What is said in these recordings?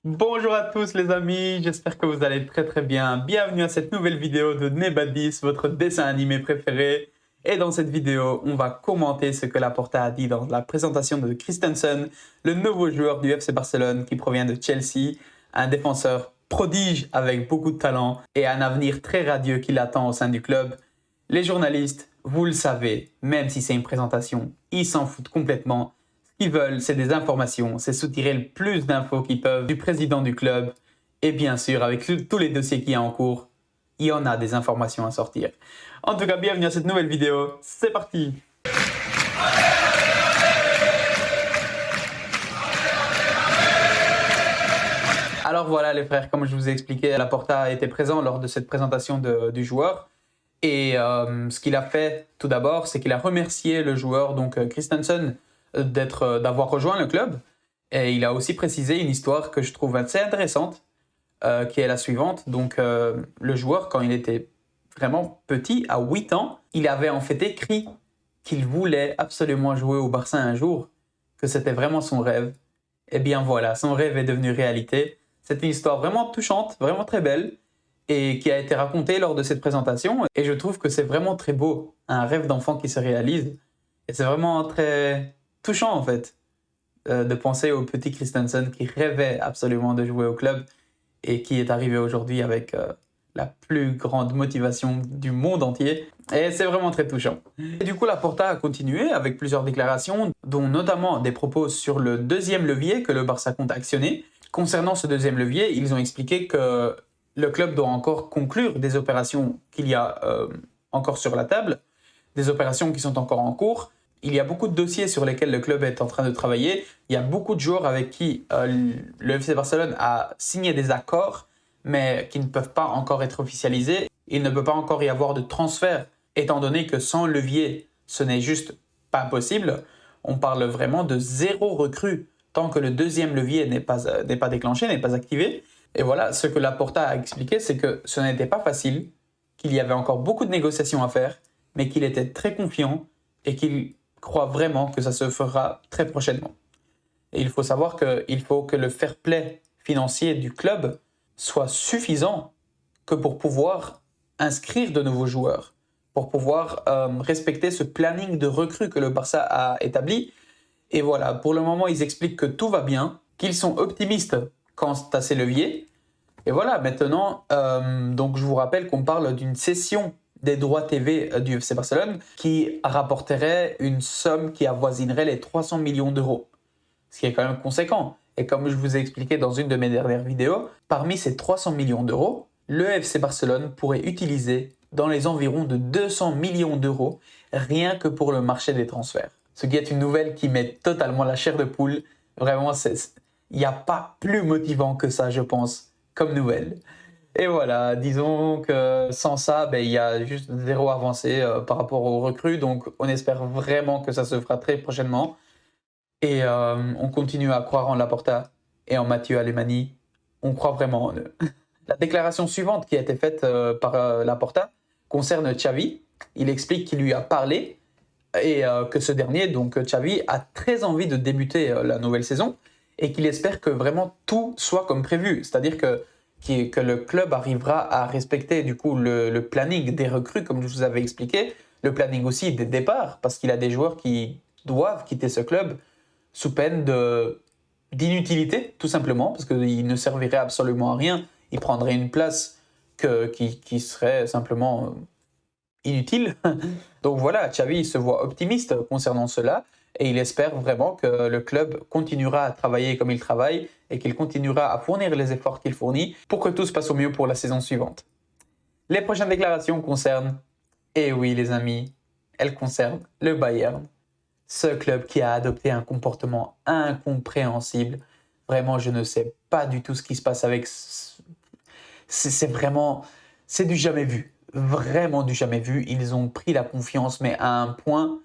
Bonjour à tous les amis, j'espère que vous allez très bien. Bienvenue à cette nouvelle vidéo de Nebadis, votre dessin animé préféré. Et dans cette vidéo, on va commenter ce que Laporta a dit dans la présentation de Christensen, le nouveau joueur du FC Barcelone qui provient de Chelsea, un défenseur prodige avec beaucoup de talent et un avenir très radieux qui l'attend au sein du club. Les journalistes, vous le savez, même si c'est une présentation, ils s'en foutent complètement. Ce qu'ils veulent, c'est des informations, c'est soutirer le plus d'infos qu'ils peuvent du président du club. Et bien sûr, avec tous les dossiers qu'il y a en cours, il y en a des informations à sortir. En tout cas, bienvenue à cette nouvelle vidéo. C'est parti! Alors voilà les frères, comme je vous ai expliqué, Laporta a été présent lors de cette présentation du joueur. Et ce qu'il a fait tout d'abord, c'est qu'il a remercié le joueur, donc Christensen, d'avoir rejoint le club. Et il a aussi précisé une histoire que je trouve assez intéressante, qui est la suivante. Donc le joueur, quand il était vraiment petit, à 8 ans, il avait en fait écrit qu'il voulait absolument jouer au Barça un jour, que c'était vraiment son rêve. Et bien voilà, son rêve est devenu réalité. C'est une histoire vraiment touchante, vraiment très belle, et qui a été racontée lors de cette présentation. Et je trouve que c'est vraiment très beau, un rêve d'enfant qui se réalise. Et c'est vraiment très touchant en fait, de penser au petit Christensen qui rêvait absolument de jouer au club et qui est arrivé aujourd'hui avec la plus grande motivation du monde entier. Et c'est vraiment très touchant. Et du coup, Laporta a continué avec plusieurs déclarations, dont notamment des propos sur le deuxième levier que le Barça compte actionner. Concernant ce deuxième levier, ils ont expliqué que le club doit encore conclure des opérations qu'il y a encore sur la table, des opérations qui sont encore en cours. Il y a beaucoup de dossiers sur lesquels le club est en train de travailler. Il y a beaucoup de joueurs avec qui le FC Barcelone a signé des accords, mais qui ne peuvent pas encore être officialisés. Il ne peut pas encore y avoir de transfert, étant donné que sans levier, ce n'est juste pas possible. On parle vraiment de zéro recrue tant que le deuxième levier n'est pas déclenché, n'est pas activé. Et voilà, ce que Laporta a expliqué, c'est que ce n'était pas facile, qu'il y avait encore beaucoup de négociations à faire, mais qu'il était très confiant et qu'il croit vraiment que ça se fera très prochainement. Et il faut savoir qu'il faut que le fair play financier du club soit suffisant que pour pouvoir inscrire de nouveaux joueurs, pour pouvoir respecter ce planning de recrues que le Barça a établi. Et voilà, pour le moment, ils expliquent que tout va bien, qu'ils sont optimistes quant à ces leviers. Et voilà, maintenant, donc je vous rappelle qu'on parle d'une cession des droits TV du FC Barcelone qui rapporterait une somme qui avoisinerait les 300 millions d'euros. Ce qui est quand même conséquent. Et comme je vous ai expliqué dans une de mes dernières vidéos, parmi ces 300 millions d'euros, le FC Barcelone pourrait utiliser dans les environs de 200 millions d'euros rien que pour le marché des transferts. Ce qui est une nouvelle qui met totalement la chair de poule. Vraiment, il n'y a pas plus motivant que ça, je pense, comme nouvelle. Et voilà, disons que sans ça, il y a juste zéro avancée par rapport aux recrues. Donc on espère vraiment que ça se fera très prochainement. Et on continue à croire en Laporta et en Mathieu Alemany. On croit vraiment en eux. La déclaration suivante qui a été faite par Laporta concerne Xavi. Il explique qu'il lui a parlé et que ce dernier, donc Xavi, a très envie de débuter la nouvelle saison et qu'il espère que vraiment tout soit comme prévu. C'est-à-dire que le club arrivera à respecter du coup le planning des recrues, comme je vous avais expliqué, le planning aussi des départs, parce qu'il a des joueurs qui doivent quitter ce club sous peine d'inutilité, tout simplement, parce qu'ils ne serviraient absolument à rien. Ils prendraient une place qui serait simplement inutile. Donc voilà, Xavi se voit optimiste concernant cela et il espère vraiment que le club continuera à travailler comme il travaille et qu'il continuera à fournir les efforts qu'il fournit pour que tout se passe au mieux pour la saison suivante. Les prochaines déclarations concernent, et oui les amis, elles concernent le Bayern. Ce club qui a adopté un comportement incompréhensible. Vraiment, je ne sais pas du tout ce qui se passe avec... C'est du jamais vu. Vraiment du jamais vu. Ils ont pris la confiance, mais à un point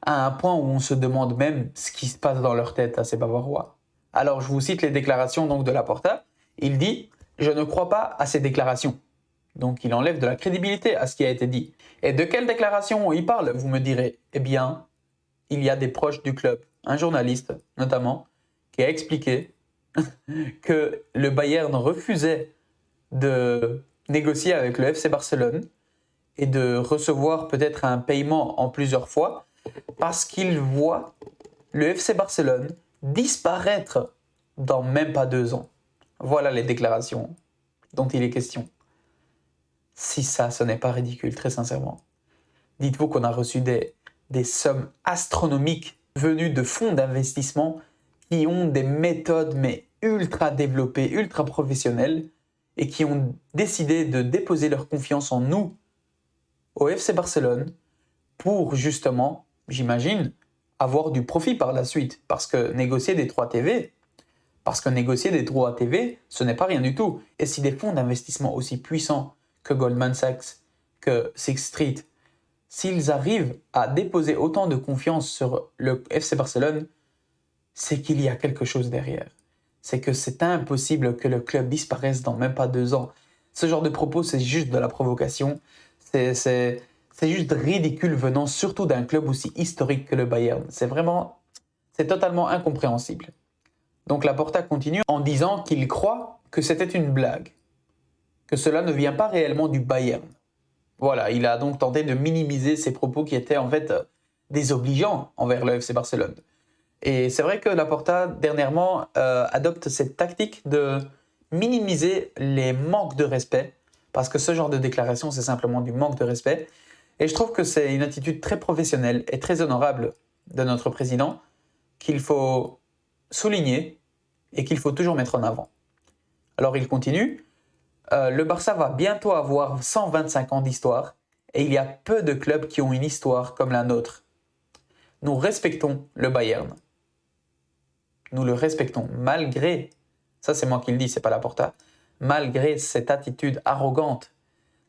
où on se demande même ce qui se passe dans leur tête à ces Bavarois. Alors, je vous cite les déclarations donc, de Laporta. Il dit « Je ne crois pas à ces déclarations ». Donc, il enlève de la crédibilité à ce qui a été dit. Et de quelles déclarations il parle, vous me direz? Eh bien, il y a des proches du club, un journaliste notamment, qui a expliqué que le Bayern refusait de négocier avec le FC Barcelone et de recevoir peut-être un paiement en plusieurs fois parce qu'il voit le FC Barcelone disparaître dans même pas 2 ans. Voilà les déclarations dont il est question. Si ça, ce n'est pas ridicule, très sincèrement. Dites-vous qu'on a reçu des sommes astronomiques venues de fonds d'investissement qui ont des méthodes mais ultra développées, ultra professionnelles et qui ont décidé de déposer leur confiance en nous, au FC Barcelone, pour justement, j'imagine, avoir du profit par la suite. Parce que négocier des droits TV, ce n'est pas rien du tout. Et si des fonds d'investissement aussi puissants que Goldman Sachs, que Sixth Street, s'ils arrivent à déposer autant de confiance sur le FC Barcelone, c'est qu'il y a quelque chose derrière. C'est que c'est impossible que le club disparaisse dans même pas 2 ans. Ce genre de propos, c'est juste de la provocation. C'est juste ridicule venant surtout d'un club aussi historique que le Bayern. C'est totalement incompréhensible. Donc Laporta continue en disant qu'il croit que c'était une blague, que cela ne vient pas réellement du Bayern. Voilà, il a donc tenté de minimiser ses propos qui étaient en fait désobligeants envers le FC Barcelone. Et c'est vrai que Laporta, dernièrement, adopte cette tactique de minimiser les manques de respect, parce que ce genre de déclaration, c'est simplement du manque de respect. Et je trouve que c'est une attitude très professionnelle et très honorable de notre président, qu'il faut souligner et qu'il faut toujours mettre en avant. Alors il continue. Le Barça va bientôt avoir 125 ans d'histoire et il y a peu de clubs qui ont une histoire comme la nôtre. Nous respectons le Bayern. Nous le respectons malgré, ça c'est moi qui le dis, c'est pas Laporta, malgré cette attitude arrogante,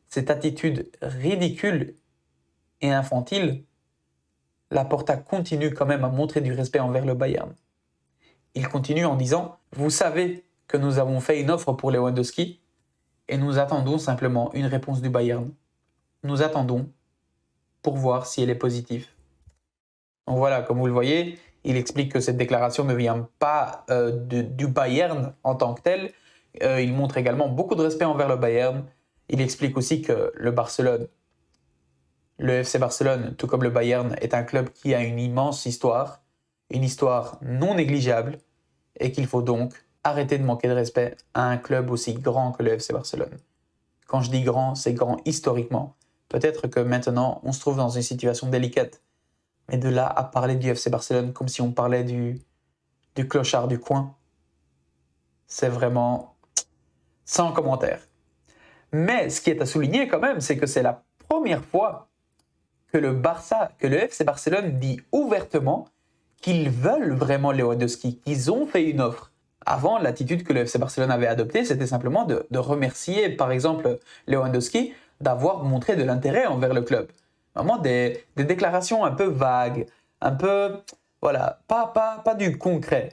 cette attitude ridicule et infantile, Laporta continue quand même à montrer du respect envers le Bayern. Il continue en disant « Vous savez que nous avons fait une offre pour Lewandowski et nous attendons simplement une réponse du Bayern. Nous attendons pour voir si elle est positive. » Donc voilà, comme vous le voyez, il explique que cette déclaration ne vient pas du Bayern en tant que tel. Il montre également beaucoup de respect envers le Bayern. Il explique aussi que le FC Barcelone, tout comme le Bayern, est un club qui a une immense histoire, une histoire non négligeable, et qu'il faut donc arrêter de manquer de respect à un club aussi grand que le FC Barcelone. Quand je dis grand, c'est grand historiquement. Peut-être que maintenant, on se trouve dans une situation délicate. Mais de là à parler du FC Barcelone comme si on parlait du clochard du coin, c'est vraiment sans commentaire. Mais ce qui est à souligner quand même, c'est que c'est la première fois que le FC Barcelone dit ouvertement qu'ils veulent vraiment Lewandowski, qu'ils ont fait une offre. Avant, l'attitude que le FC Barcelone avait adoptée, c'était simplement de remercier, par exemple, Lewandowski d'avoir montré de l'intérêt envers le club. Vraiment des déclarations un peu vagues, un peu, voilà, pas du concret.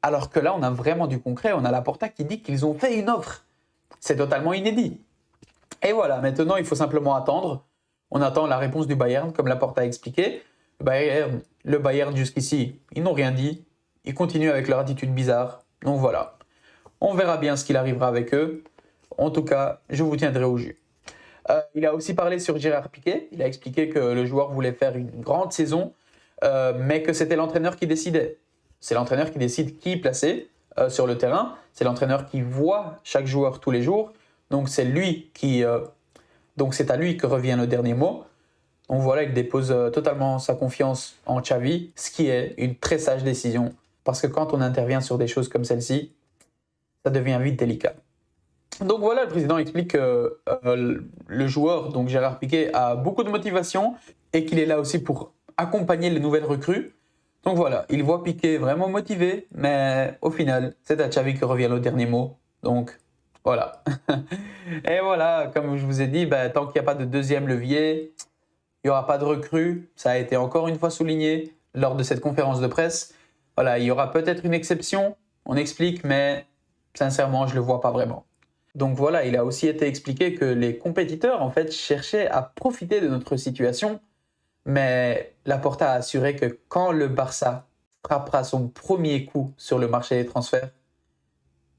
Alors que là, on a vraiment du concret, on a Laporta qui dit qu'ils ont fait une offre. C'est totalement inédit. Et voilà, maintenant, il faut simplement attendre. On attend la réponse du Bayern, comme Laporta a expliqué. Le Bayern jusqu'ici, ils n'ont rien dit. Ils continuent avec leur attitude bizarre. Donc voilà, on verra bien ce qu'il arrivera avec eux. En tout cas, je vous tiendrai au jus. Il a aussi parlé sur Gérard Piqué. Il a expliqué que le joueur voulait faire une grande saison, mais que c'était l'entraîneur qui décidait. C'est l'entraîneur qui décide qui placer sur le terrain. C'est l'entraîneur qui voit chaque joueur tous les jours. Donc c'est à lui que revient le dernier mot. Donc voilà, il dépose totalement sa confiance en Xavi, ce qui est une très sage décision. Parce que quand on intervient sur des choses comme celle-ci, ça devient vite délicat. Donc voilà, le président explique que le joueur, donc Gérard Piqué, a beaucoup de motivation et qu'il est là aussi pour accompagner les nouvelles recrues. Donc voilà, il voit Piqué vraiment motivé, mais au final, c'est à Xavi que revient le dernier mot. Donc voilà. Et voilà, comme je vous ai dit, tant qu'il n'y a pas de deuxième levier, il n'y aura pas de recrue. Ça a été encore une fois souligné lors de cette conférence de presse. Voilà, il y aura peut-être une exception, on explique, mais sincèrement, je ne le vois pas vraiment. Donc voilà, il a aussi été expliqué que les compétiteurs, en fait, cherchaient à profiter de notre situation, mais Laporta a assuré que quand le Barça frappera son premier coup sur le marché des transferts,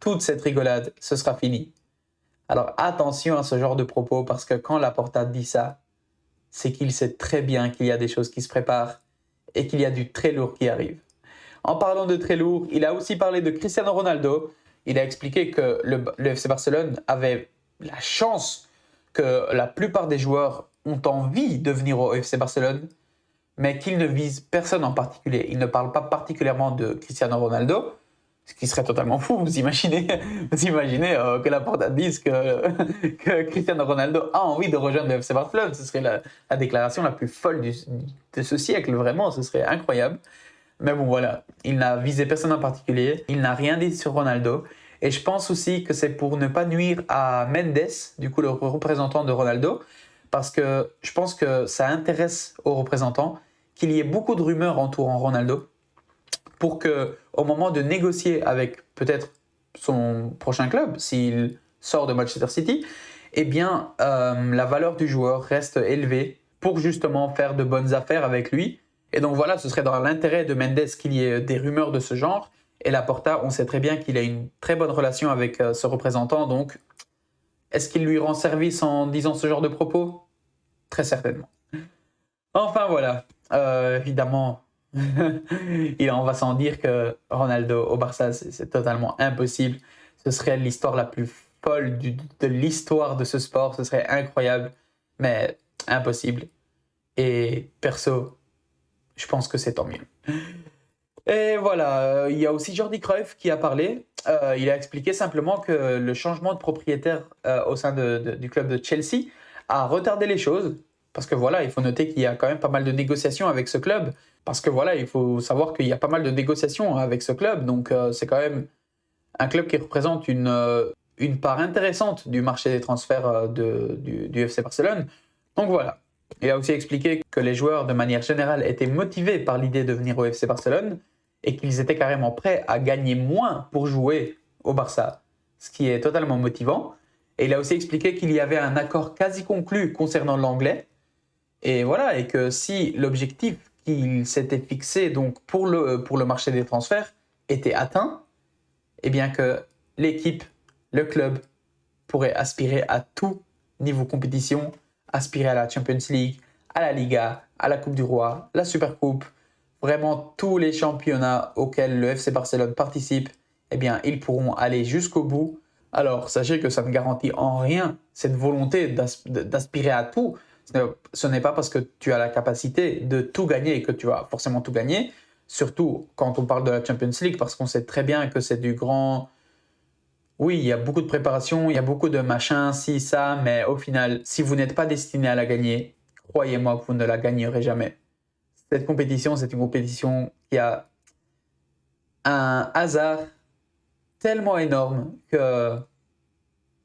toute cette rigolade, ce sera fini. Alors attention à ce genre de propos parce que quand Laporta dit ça, c'est qu'il sait très bien qu'il y a des choses qui se préparent et qu'il y a du très lourd qui arrive. En parlant de très lourd, il a aussi parlé de Cristiano Ronaldo. Il a expliqué que le FC Barcelone avait la chance que la plupart des joueurs ont envie de venir au FC Barcelone, mais qu'il ne vise personne en particulier. Il ne parle pas particulièrement de Cristiano Ronaldo, ce qui serait totalement fou. Vous imaginez que Laporta dise que Cristiano Ronaldo a envie de rejoindre le FC Barcelone. Ce serait la déclaration la plus folle de ce siècle, vraiment. Ce serait incroyable. Mais bon, voilà. Il n'a visé personne en particulier. Il n'a rien dit sur Ronaldo. Et je pense aussi que c'est pour ne pas nuire à Mendes, du coup le représentant de Ronaldo, parce que je pense que ça intéresse aux représentants qu'il y ait beaucoup de rumeurs entourant Ronaldo, pour qu'au moment de négocier avec peut-être son prochain club, s'il sort de Manchester City, eh bien, la valeur du joueur reste élevée pour justement faire de bonnes affaires avec lui. Et donc voilà, ce serait dans l'intérêt de Mendes qu'il y ait des rumeurs de ce genre. Et Laporta, on sait très bien qu'il a une très bonne relation avec ce représentant. Donc, est-ce qu'il lui rend service en disant ce genre de propos? Très certainement. Enfin voilà, évidemment, on va sans dire que Ronaldo au Barça, c'est totalement impossible. Ce serait l'histoire la plus folle de l'histoire de ce sport. Ce serait incroyable, mais impossible. Et perso, je pense que c'est tant mieux. Et voilà, il y a aussi Jordi Cruyff qui a parlé. Il a expliqué simplement que le changement de propriétaire au sein du club de Chelsea a retardé les choses. Parce que voilà, il faut noter qu'il y a quand même pas mal de négociations avec ce club. Parce que voilà, il faut savoir qu'il y a pas mal de négociations avec ce club. Donc c'est quand même un club qui représente une part intéressante du marché des transferts du FC Barcelone. Donc voilà. Il a aussi expliqué que les joueurs, de manière générale, étaient motivés par l'idée de venir au FC Barcelone et qu'ils étaient carrément prêts à gagner moins pour jouer au Barça, ce qui est totalement motivant. Et il a aussi expliqué qu'il y avait un accord quasi conclu concernant l'anglais. Et voilà, et que si l'objectif qu'il s'était fixé donc pour le marché des transferts était atteint, eh bien que l'équipe, le club, pourrait aspirer à tout niveau compétition, aspirer à la Champions League, à la Liga, à la Coupe du Roi, la Supercoupe, vraiment tous les championnats auxquels le FC Barcelone participe, eh bien, ils pourront aller jusqu'au bout. Alors, sachez que ça ne garantit en rien cette volonté d'aspirer à tout. Ce n'est pas parce que tu as la capacité de tout gagner que tu vas forcément tout gagner, surtout quand on parle de la Champions League, parce qu'on sait très bien que c'est du grand... Oui, il y a beaucoup de préparation, il y a beaucoup de machin, ci, ça, mais au final, si vous n'êtes pas destiné à la gagner, croyez-moi que vous ne la gagnerez jamais. Cette compétition, c'est une compétition qui a un hasard tellement énorme que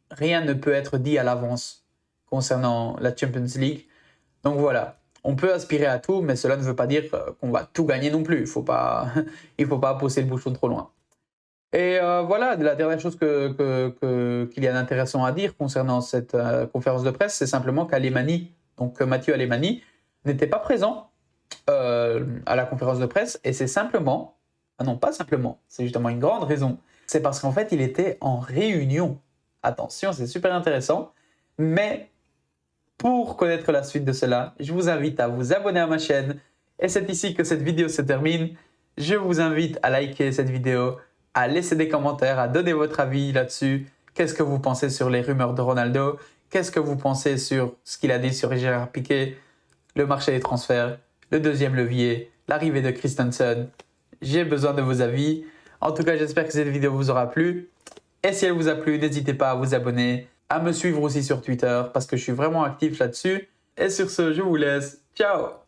rien ne peut être dit à l'avance concernant la Champions League. Donc voilà, on peut aspirer à tout, mais cela ne veut pas dire qu'on va tout gagner non plus. Il faut pas pousser le bouchon trop loin. Et voilà, la dernière chose qu'il y a d'intéressant à dire concernant cette conférence de presse, c'est simplement qu'Alemany, donc Mathieu Alemany, n'était pas présent à la conférence de presse, et c'est simplement, non pas simplement, c'est justement une grande raison, c'est parce qu'en fait il était en réunion. Attention, c'est super intéressant, mais pour connaître la suite de cela, je vous invite à vous abonner à ma chaîne, et c'est ici que cette vidéo se termine. Je vous invite à liker cette vidéo, à laisser des commentaires, à donner votre avis là-dessus. Qu'est-ce que vous pensez sur les rumeurs de Ronaldo? Qu'est-ce que vous pensez sur ce qu'il a dit sur Gérard Piqué, le marché des transferts, le deuxième levier, l'arrivée de Christensen? J'ai besoin de vos avis. En tout cas, j'espère que cette vidéo vous aura plu. Et si elle vous a plu, n'hésitez pas à vous abonner, à me suivre aussi sur Twitter parce que je suis vraiment actif là-dessus. Et sur ce, je vous laisse. Ciao!